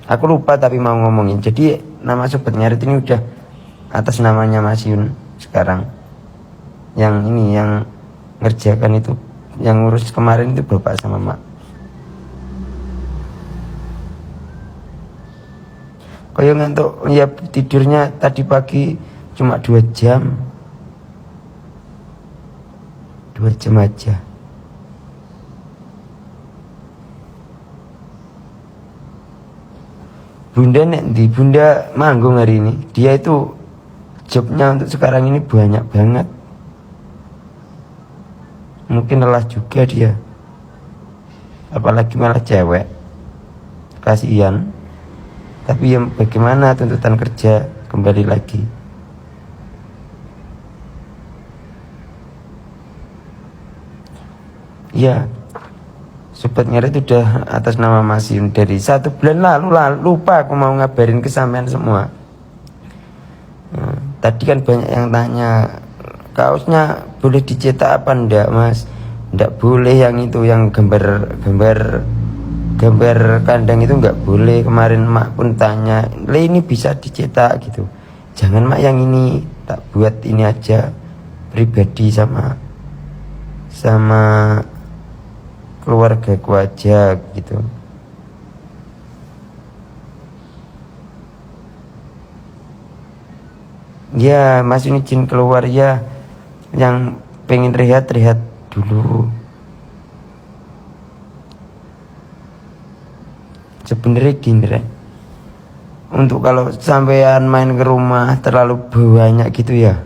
Aku lupa tapi mau ngomongin. Jadi nama Sobat Ngarit ini udah atas namanya Mas Yun sekarang. Yang ini yang ngerjakan itu, yang ngurus kemarin itu bapak sama mak. Kayak ngantuk ya, tidurnya tadi pagi cuma 2 jam. 2 jam aja. Bunda di Bunda manggung hari ini. Dia itu jobnya untuk sekarang ini banyak banget. Mungkin lelah juga dia. Apalagi malah cewek. Kasihan. Tapi yang bagaimana tuntutan kerja kembali lagi. Ya, Sobat Ngarit udah atas nama Mas Yun dari 1 bulan lalu lupa aku mau ngabarin ke sampean semua. Tadi kan banyak yang tanya, kaosnya boleh dicetak apa enggak Mas? Enggak boleh yang itu, yang gambar kandang itu enggak boleh. Kemarin mak pun tanya, ini bisa dicetak gitu. Jangan mak yang ini, tak buat ini aja pribadi sama keluargaku aja gitu. Ya Mas ini izin keluar ya, yang pengen rehat dulu. Sebenarnya gini Rek, untuk kalau sampean main ke rumah terlalu banyak gitu ya,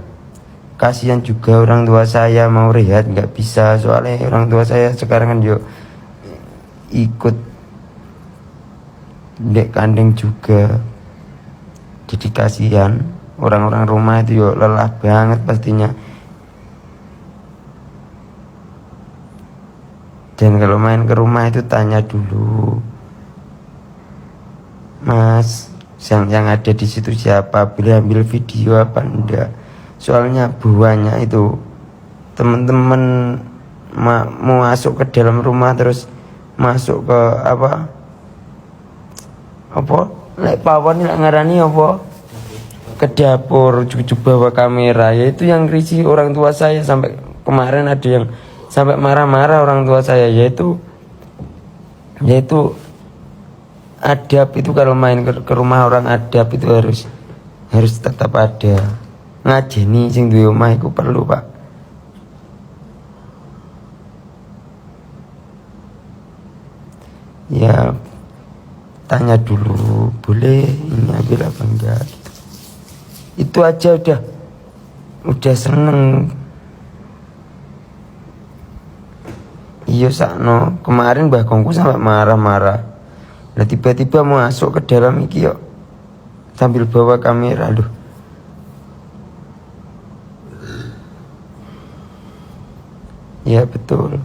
kasihan juga orang tua saya mau rehat nggak bisa. Soalnya orang tua saya sekarang kan yuk ikut dek kandeng juga, jadi kasihan. Orang-orang rumah itu yuk lelah banget pastinya. Dan kalau main ke rumah itu tanya dulu, Mas yang ada di situ siapa, boleh ambil video apa enggak. Soalnya banyak itu teman-teman mau masuk ke dalam rumah, terus masuk ke apa lek pawon lek ngarani apa, ke dapur cucu bawa kamera. Ya itu yang risih orang tua saya. Sampai kemarin ada yang sampai marah-marah orang tua saya, yaitu adab itu. Kalau main ke rumah orang, adab itu harus tetap ada. Ngajeni sing duwe omah iku perlu Pak. Ya tanya dulu boleh ini ambil apa enggak gitu. Itu aja udah seneng. Iya sakno, kemarin Mbah Kongku sampai marah-marah. Nah tiba-tiba mau masuk ke dalam iki yuk sambil bawa kamera. Loh, ya betul.